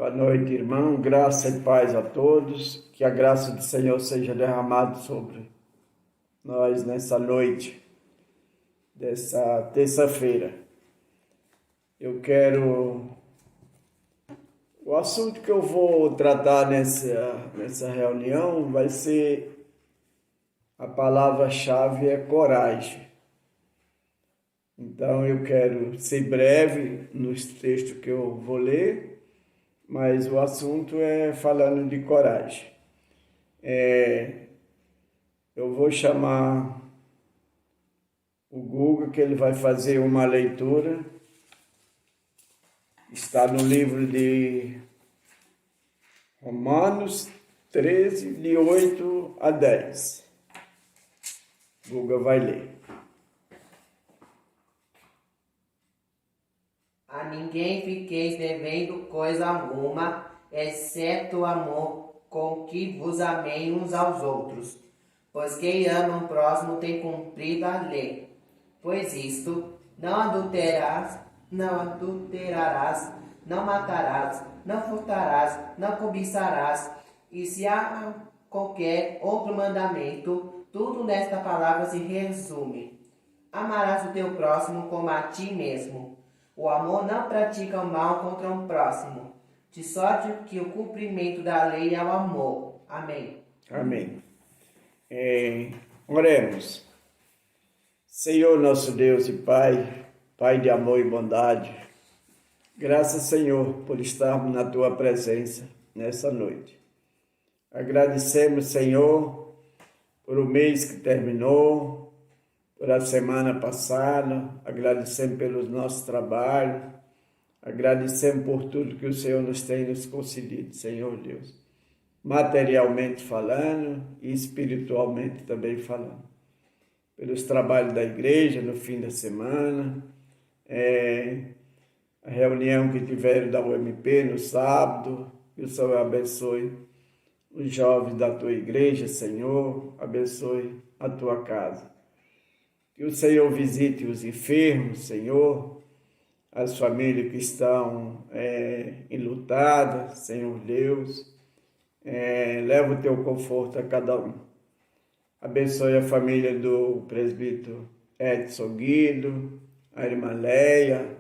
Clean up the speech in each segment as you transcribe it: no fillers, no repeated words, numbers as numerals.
Boa noite, irmão. Graça e paz a todos. Que a graça do Senhor seja derramada sobre nós nessa noite, dessa terça-feira. O assunto que eu vou tratar nessa reunião vai ser, a palavra-chave é coragem. Então eu quero ser breve nos textos que eu vou ler, mas o assunto é falando de coragem. Eu vou chamar o Google, que ele vai fazer uma leitura. Está no livro de Romanos 13, de 8 a 10. Google vai ler. A ninguém fiqueis devendo coisa alguma, exceto o amor com que vos amei uns aos outros. Pois quem ama o próximo tem cumprido a lei. Pois isto, não adulterarás, não matarás, não furtarás, não cobiçarás. E se há qualquer outro mandamento, tudo nesta palavra se resume. Amarás o teu próximo como a ti mesmo. O amor não pratica o mal contra o próximo, de sorte que o cumprimento da lei é o amor. Amém. Amém. Oremos. Senhor, nosso Deus e Pai, Pai de amor e bondade, graças, Senhor, por estarmos na Tua presença nessa noite. Agradecemos, Senhor, por o mês que terminou, por a semana passada, agradecemos pelos nossos trabalhos, agradecemos por tudo que o Senhor nos tem nos concedido, Senhor Deus, materialmente falando e espiritualmente também falando. Pelos trabalhos da igreja no fim da semana, a reunião que tiveram da UMP no sábado, que o Senhor abençoe os jovens da tua igreja, Senhor, abençoe a tua casa. Que o Senhor visite os enfermos, Senhor, as famílias que estão enlutadas, Senhor Deus, leva o teu conforto a cada um. Abençoe a família do presbítero Edson Guido, a irmã Leia,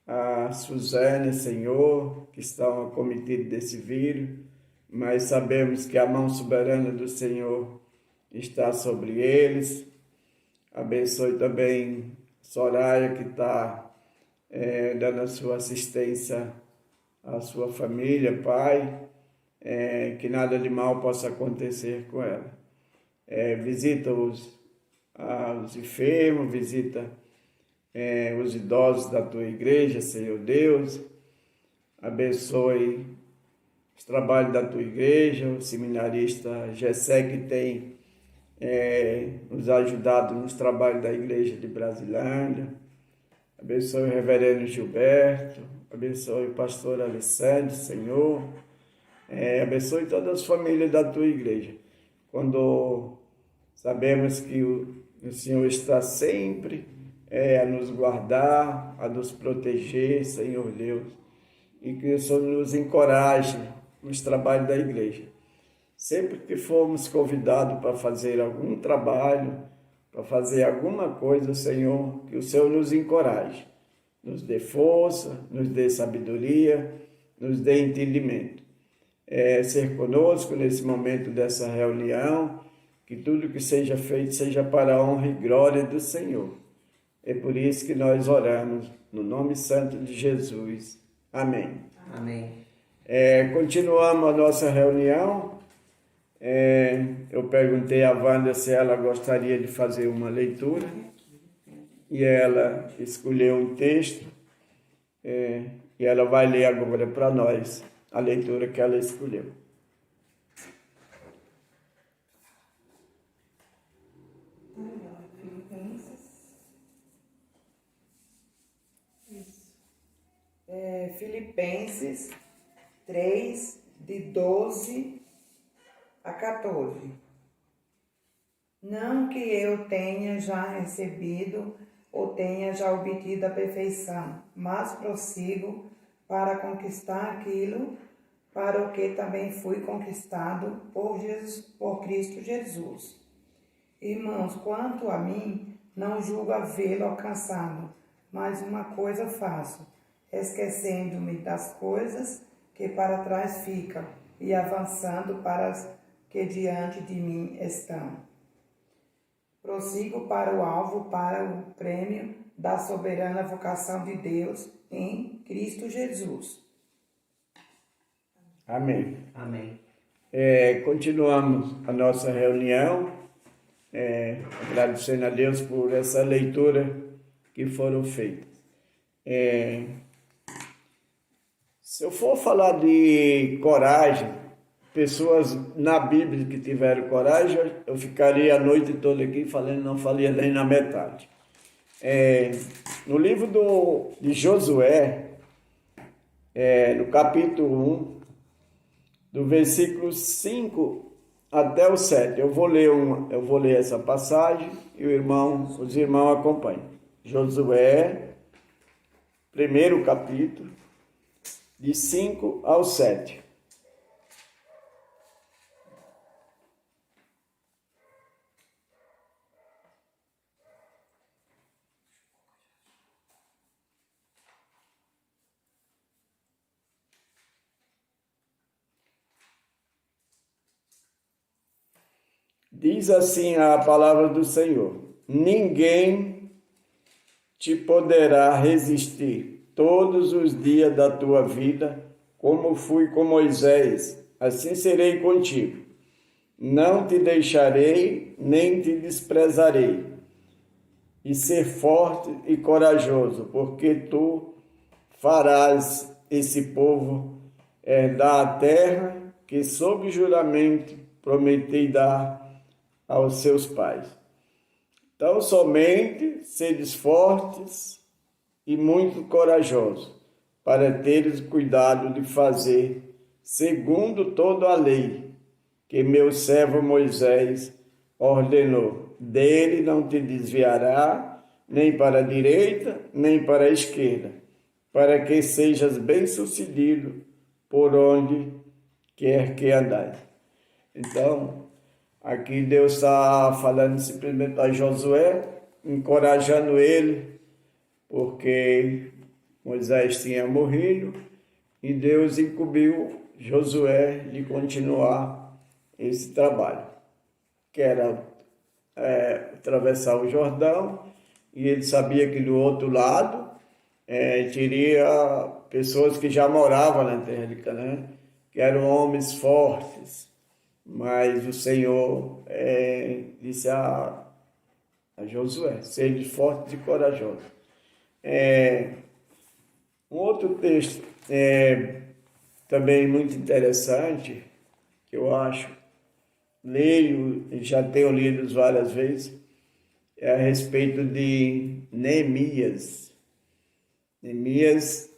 a Suzane, Senhor, que estão acometidos desse vírus, mas sabemos que a mão soberana do Senhor está sobre eles. Abençoe também Soraya, que está dando a sua assistência à sua família, Pai, que nada de mal possa acontecer com ela. Visita os enfermos, visita os idosos da tua igreja, Senhor Deus. Abençoe os trabalhos da tua igreja, o seminarista Gessé, que tem nos ajudado nos trabalhos da igreja de Brasilândia. Abençoe o reverendo Gilberto, abençoe o pastor Alessandro, Senhor. Abençoe todas as famílias da tua igreja. Quando sabemos que o Senhor está sempre a nos guardar, a nos proteger, Senhor Deus, e que o Senhor nos encoraje nos trabalhos da igreja. Sempre que formos convidados para fazer algum trabalho, para fazer alguma coisa, Senhor, que o Senhor nos encoraje, nos dê força, nos dê sabedoria, nos dê entendimento. Ser conosco nesse momento dessa reunião, que tudo que seja feito seja para a honra e glória do Senhor. É por isso que nós oramos, no nome santo de Jesus. Amém. Amém. Continuamos a nossa reunião. Eu perguntei à Wanda se ela gostaria de fazer uma leitura, e ela escolheu um texto, e ela vai ler agora para nós a leitura que ela escolheu. Filipenses 3, de 12 a 14. Não que eu tenha já recebido ou tenha já obtido a perfeição, mas prossigo para conquistar aquilo para o que também fui conquistado por Cristo Jesus. Irmãos, quanto a mim, não julgo havê-lo alcançado, mas uma coisa faço, esquecendo-me das coisas que para trás ficam e avançando para as que diante de mim estão. Prossigo para o alvo, para o prêmio da soberana vocação de Deus em Cristo Jesus. Amém. Amém. Continuamos a nossa reunião, agradecendo a Deus por essa leitura que foram feitas. Se eu for falar de coragem, pessoas na Bíblia que tiveram coragem, eu ficaria a noite toda aqui falando, não falia nem na metade. No livro de Josué, no capítulo 1, do versículo 5 até o 7. Eu vou ler essa passagem e os irmãos acompanham. Josué, primeiro capítulo, de 5 ao 7. Diz assim a palavra do Senhor: ninguém te poderá resistir todos os dias da tua vida, como fui com Moisés, assim serei contigo. Não te deixarei, nem te desprezarei. E ser forte e corajoso, porque tu farás esse povo herdar a terra que sob juramento prometei dar aos seus pais. Então, somente sedes fortes e muito corajosos, para teres cuidado de fazer segundo toda a lei que meu servo Moisés ordenou. Dele não te desviará, nem para a direita, nem para a esquerda, para que sejas bem-sucedido por onde quer que andares. Então, aqui Deus está falando simplesmente a Josué, encorajando ele, porque Moisés tinha morrido e Deus incumbiu Josué de continuar esse trabalho, que era atravessar o Jordão, e ele sabia que do outro lado teria pessoas que já moravam na terra de Canaã, que eram homens fortes. Mas o Senhor disse a Josué: sede forte e corajoso. Um outro texto também muito interessante, que eu acho, leio e já tenho lido várias vezes, é a respeito de Neemias. Neemias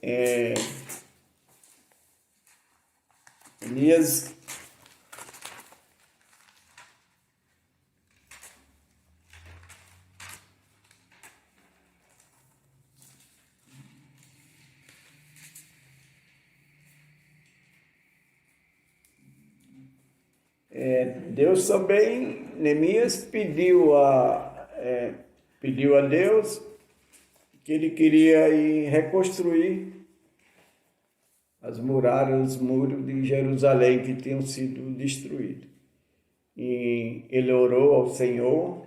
Deus também, Neemias pediu a Deus que ele queria ir reconstruir as muralhas, os muros de Jerusalém que tinham sido destruídos. E ele orou ao Senhor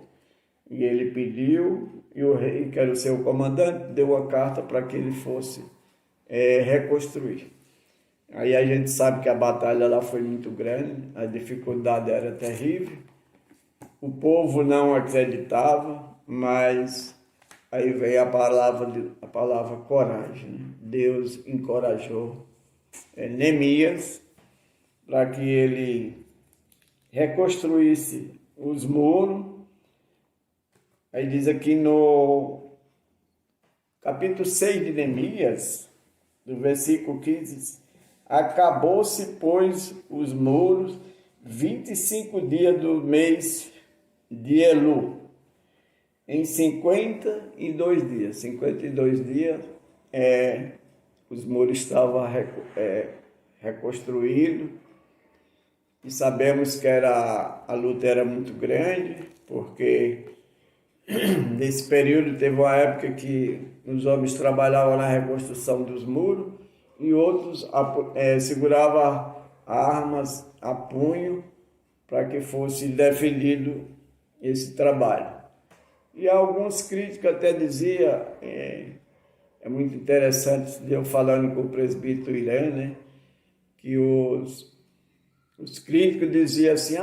e ele pediu, e o rei, que era o seu comandante, deu a carta para que ele fosse reconstruir. Aí a gente sabe que a batalha lá foi muito grande, a dificuldade era terrível, o povo não acreditava, mas aí veio a palavra coragem, né? Deus encorajou Neemias para que ele reconstruísse os muros. Aí diz aqui no capítulo 6 de Neemias, do versículo 15, acabou-se, pois, os muros 25 dias do mês de Elu, em 52 dias. 52 dias os muros estavam reconstruídos, e sabemos que a luta era muito grande, porque nesse período teve uma época que os homens trabalhavam na reconstrução dos muros e outros seguravam armas a punho para que fosse defendido esse trabalho. E alguns críticos até diziam, é muito interessante, eu falando com o presbítero Irã, né, que os críticos diziam assim,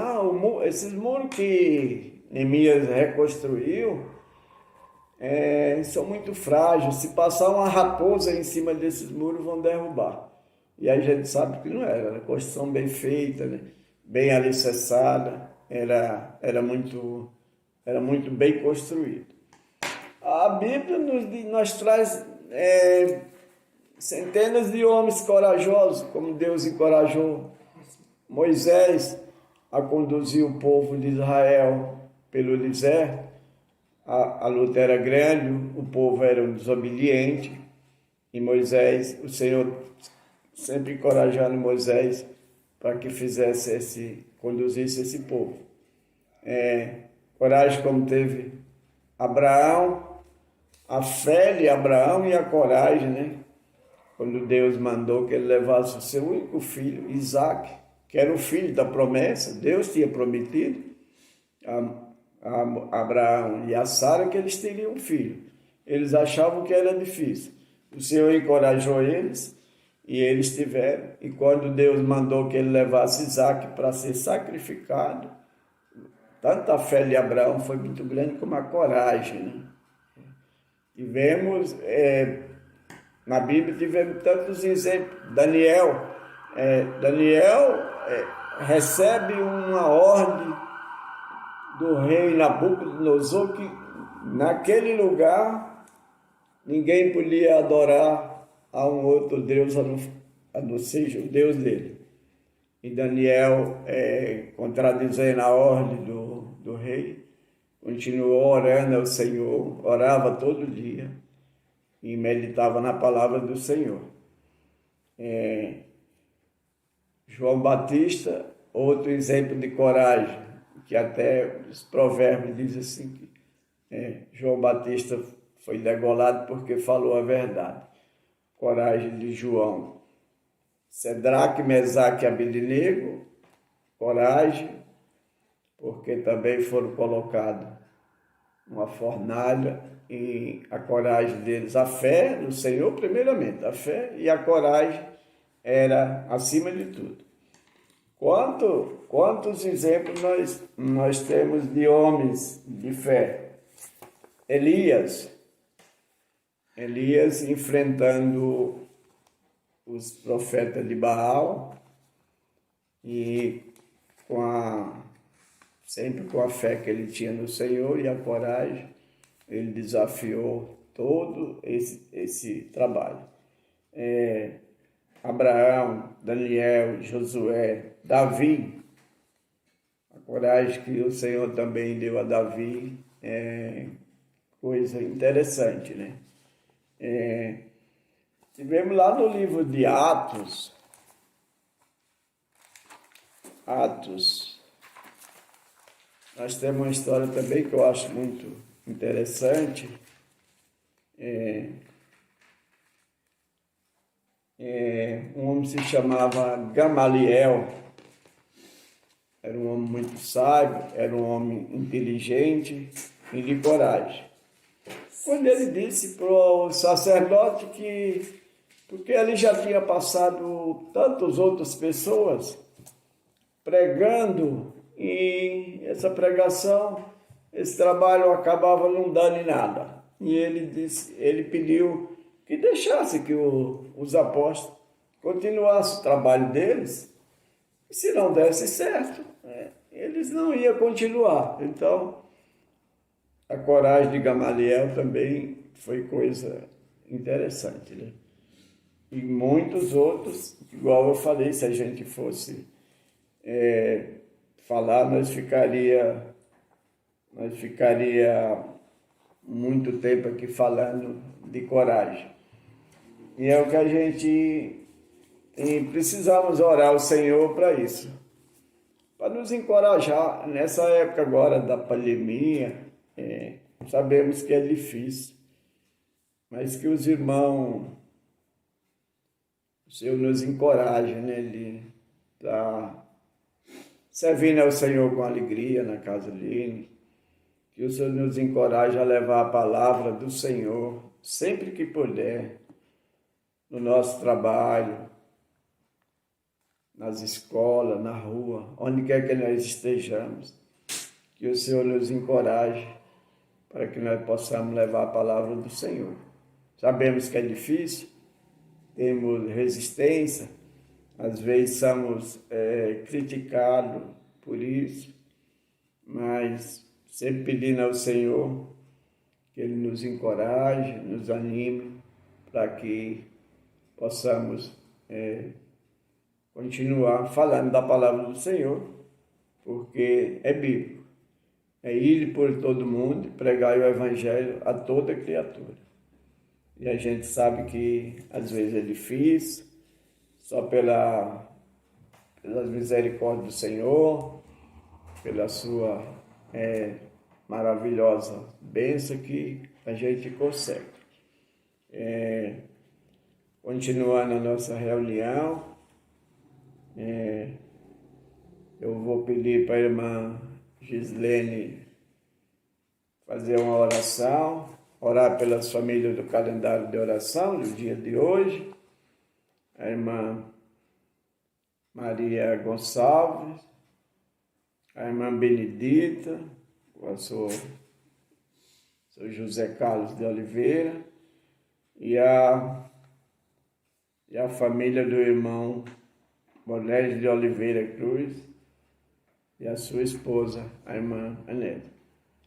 esses muros que Neemias reconstruiu são muito frágeis, se passar uma raposa em cima desses muros vão derrubar. E aí a gente sabe que não era construção bem feita, né? Bem alicerçada, era muito bem construído. A Bíblia nos traz centenas de homens corajosos, como Deus encorajou Moisés a conduzir o povo de Israel pelo deserto. A luta era grande, o povo era desobediente, e Moisés, o Senhor sempre encorajando Moisés para que conduzisse esse povo. Coragem como teve Abraão, a fé de Abraão e a coragem, né? Quando Deus mandou que ele levasse o seu único filho, Isaque, que era o filho da promessa, Deus tinha prometido a Abraão e a Sara que eles teriam um filho. Eles achavam que era difícil. O Senhor encorajou eles e eles tiveram. E quando Deus mandou que ele levasse Isaque para ser sacrificado, tanto a fé de Abraão foi muito grande como a coragem, né? Na Bíblia tivemos tantos exemplos. Daniel recebe uma ordem do rei Nabucodonosor que naquele lugar ninguém podia adorar a um outro Deus a não ser o Deus dele. E Daniel, contradizendo a ordem do rei, continuou orando ao Senhor, orava todo dia e meditava na palavra do Senhor. João Batista, outro exemplo de coragem, que até os provérbios dizem assim, que João Batista foi degolado porque falou a verdade. Coragem de João. Cedraque, Mesaque e Abednego, coragem, porque também foram colocados numa fornalha, e a coragem deles, a fé no Senhor primeiramente, a fé e a coragem era acima de tudo. Quantos exemplos nós temos de homens de fé? Elias enfrentando os profetas de Baal e sempre com a fé que ele tinha no Senhor e a coragem, ele desafiou todo esse trabalho. Abraão, Daniel, Josué, Davi, a coragem que o Senhor também deu a Davi coisa interessante, né? Tivemos lá no livro de Atos, nós temos uma história também que eu acho muito interessante. Um homem se chamava Gamaliel, era um homem muito sábio, era um homem inteligente e de coragem. Quando ele disse para o sacerdote porque ele já tinha passado tantas outras pessoas pregando, e essa pregação, esse trabalho acabava não dando em nada. E ele pediu que deixasse que os apóstolos continuassem o trabalho deles, e se não desse certo, eles não iam continuar. Então, a coragem de Gamaliel também foi coisa interessante, né? E muitos outros, igual eu falei, se a gente fosse falar, nós ficaria muito tempo aqui falando de coragem. E é o que a gente precisamos orar ao Senhor para isso. Para nos encorajar nessa época agora da pandemia. Sabemos que é difícil, mas que os irmãos, o Senhor nos encoraje, né? Ele está servindo ao Senhor com alegria na casa dele. Que o Senhor nos encoraje a levar a palavra do Senhor sempre que puder, no nosso trabalho, nas escolas, na rua, onde quer que nós estejamos. Que o Senhor nos encoraje para que nós possamos levar a palavra do Senhor. Sabemos que é difícil, temos resistência, às vezes somos criticados por isso, mas sempre pedindo ao Senhor que Ele nos encoraje, nos anime, para que possamos continuar falando da palavra do Senhor, porque é bíblico. É ir por todo mundo e pregar o Evangelho a toda criatura. E a gente sabe que às vezes é difícil, só pelas misericórdias do Senhor, pela sua maravilhosa bênção que a gente consegue. Continuando a nossa reunião, eu vou pedir para a irmã Gislene fazer uma oração, orar pelas famílias do calendário de oração do dia de hoje. A irmã Maria Gonçalves, a irmã Benedita, o seu José Carlos de Oliveira e a família do irmão Bonés de Oliveira Cruz e a sua esposa, a irmã Anete.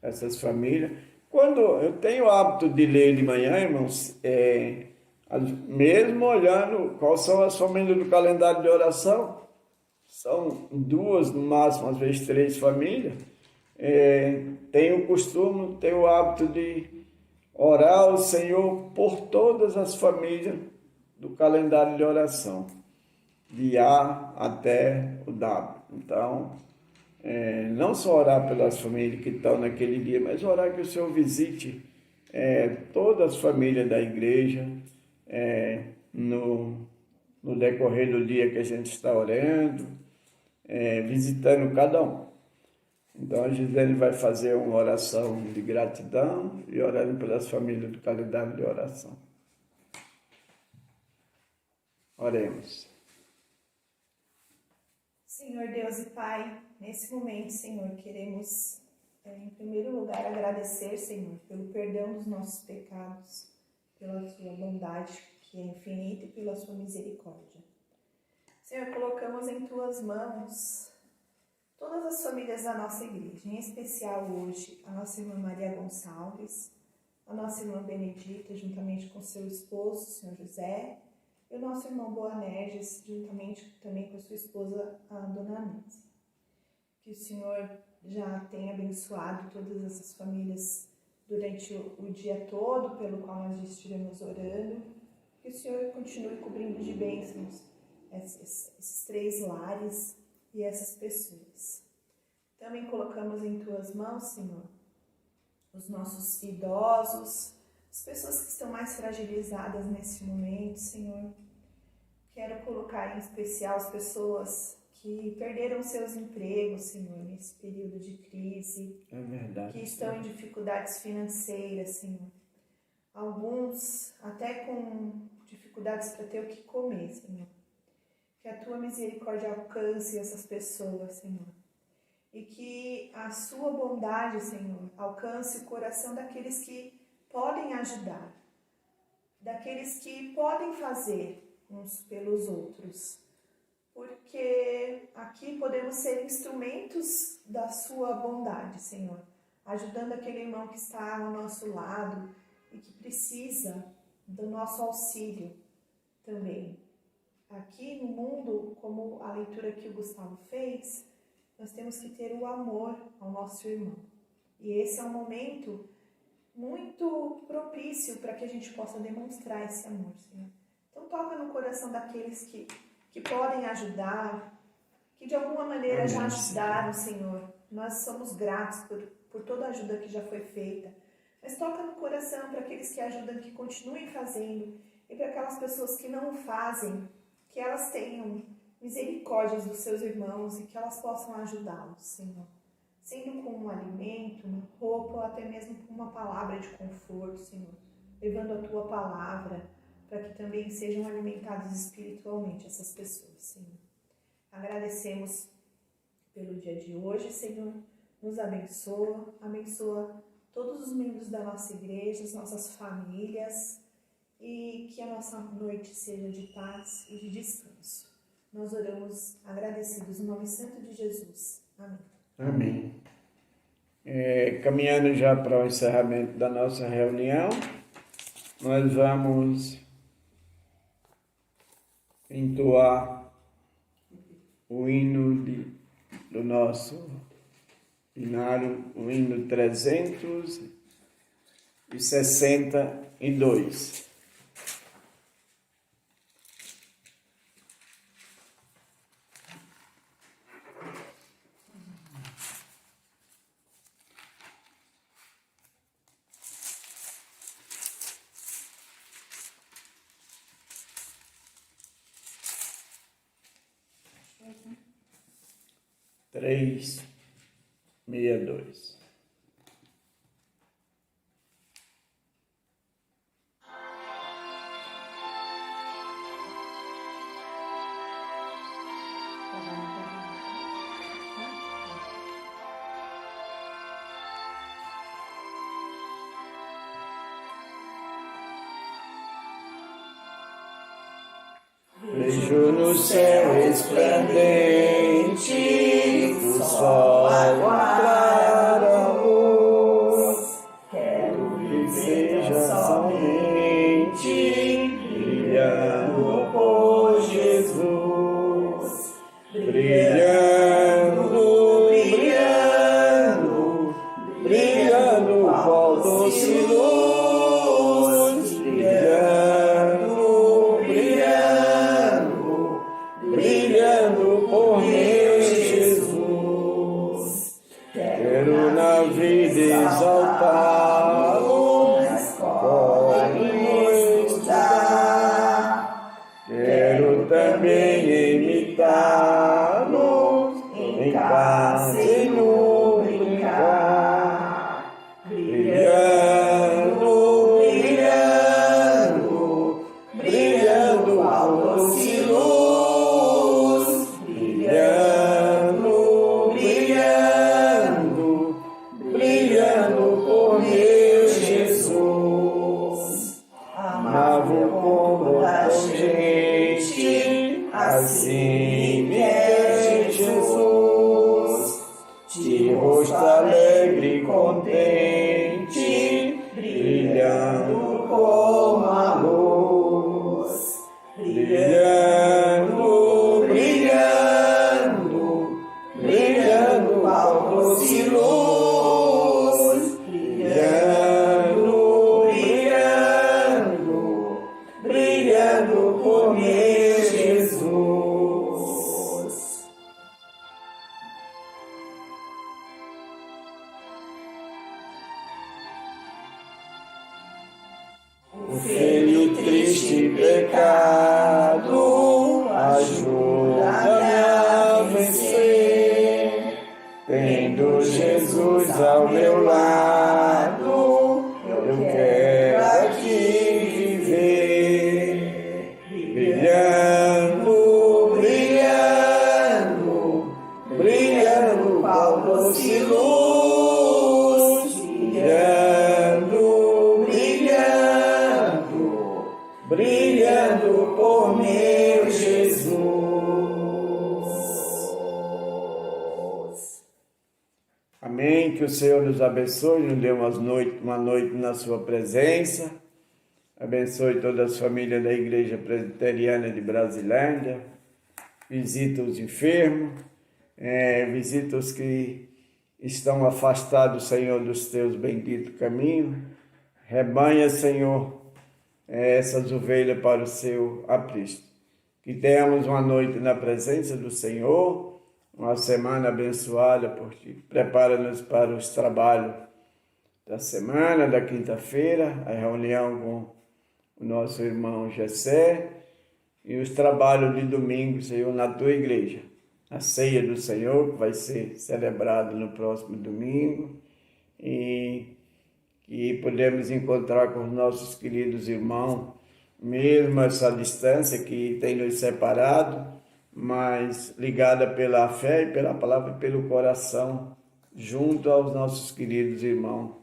Essas famílias. Quando eu tenho o hábito de ler de manhã, irmãos, mesmo olhando quais são as famílias do calendário de oração, são 2, no máximo, às vezes 3 famílias, tenho o costume, tenho o hábito de orar ao Senhor por todas as famílias do calendário de oração, de A até o W. Então, não só orar pelas famílias que estão naquele dia, mas orar que o Senhor visite todas as famílias da igreja no decorrer do dia que a gente está orando, visitando cada um. Então a Gisele vai fazer uma oração de gratidão e orando pelas famílias do calendário de oração. Oremos. Senhor Deus e Pai, nesse momento, Senhor, queremos, em primeiro lugar, agradecer, Senhor, pelo perdão dos nossos pecados, pela Sua bondade, que é infinita, e pela Sua misericórdia. Senhor, colocamos em Tuas mãos todas as famílias da nossa igreja, em especial hoje a nossa irmã Maria Gonçalves, a nossa irmã Benedita, juntamente com seu esposo, o Senhor José, e o nosso irmão Boanerges, juntamente também com a sua esposa, a Dona Nancy. Que o Senhor já tenha abençoado todas essas famílias durante o dia todo, pelo qual nós estivemos orando. Que o Senhor continue cobrindo de bênçãos esses 3 lares e essas pessoas. Também colocamos em Tuas mãos, Senhor, os nossos idosos, as pessoas que estão mais fragilizadas nesse momento, Senhor. Quero colocar em especial as pessoas que perderam seus empregos, Senhor, nesse período de crise. É verdade. Que estão em dificuldades financeiras, Senhor. Alguns até com dificuldades para ter o que comer, Senhor. Que a Tua misericórdia alcance essas pessoas, Senhor. E que a Sua bondade, Senhor, alcance o coração daqueles que podem ajudar, daqueles que podem fazer uns pelos outros, porque aqui podemos ser instrumentos da Sua bondade, Senhor, ajudando aquele irmão que está ao nosso lado e que precisa do nosso auxílio também. Aqui no mundo, como a leitura que o Gustavo fez, nós temos que ter o amor ao nosso irmão, e esse é um momento muito propício para que a gente possa demonstrar esse amor, Senhor. toca no coração daqueles que podem ajudar, que de alguma maneira já ajudaram, Senhor. Nós somos gratos por toda a ajuda que já foi feita. Mas toca no coração para aqueles que ajudam, que continuem fazendo. E para aquelas pessoas que não o fazem, que elas tenham misericórdia dos seus irmãos e que elas possam ajudá-los, Senhor. Sendo com um alimento, uma roupa, ou até mesmo com uma palavra de conforto, Senhor. Levando a Tua palavra para que também sejam alimentados espiritualmente essas pessoas, Senhor. Agradecemos pelo dia de hoje, Senhor. Nos abençoa todos os membros da nossa igreja, as nossas famílias, e que a nossa noite seja de paz e de descanso. Nós oramos agradecidos no nome santo de Jesus. Amém. Amém. Caminhando já para o encerramento da nossa reunião, nós vamos entoar o hino do nosso binário, o hino 362. Três, 62. Vejo no céu resplandente do sol clara luz, quero viver já somente brilhando por Jesus, brilhando, brilhando, brilhando qual doce luz, brilhando, brilhando, brilhando por meu Jesus. Quero na vida exaltá-lo, na escola estudar. Quero também imitá-lo, em casa e no brincar. Brilhando, brilhando, brilhando ao doce luz, brilhando, brilhando, brilhando por meu Jesus. Amava como da gente, assim me é Jesus, de rosto alegre e contente, brilhando como a luz, brilhando, brilhando, brilhando ao doce luz, brilhando, brilhando, brilhando por meu Jesus. O feio triste pecado ajuda-me a vencer. Tendo Jesus ao meu lado, eu quero aqui viver. Brilhando, brilhando, brilhando qual doce luz, brilhando, brilhando, brilhando por meu Jesus. Amém. Que o Senhor nos abençoe, nos dê uma noite na sua presença. Abençoe todas as famílias da Igreja Presbiteriana de Brasilândia. Visita os enfermos, visita os que estão afastados, Senhor, dos teus benditos caminhos. Rebanha, Senhor, essas ovelhas para o seu aprisco. Que tenhamos uma noite na presença do Senhor, uma semana abençoada por Ti. Prepara-nos para os trabalhos da semana, da quinta-feira, a reunião com o nosso irmão Gessé e os trabalhos de domingo, Senhor, na Tua igreja. A ceia do Senhor, que vai ser celebrada no próximo domingo, e podemos encontrar com os nossos queridos irmãos, mesmo essa distância que tem nos separado, mas ligada pela fé e pela palavra e pelo coração, junto aos nossos queridos irmãos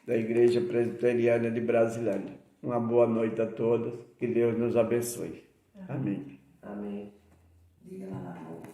da Igreja Presbiteriana de Brasilândia. Uma boa noite a todos, que Deus nos abençoe. Amém. Amém. Diga lá na boca,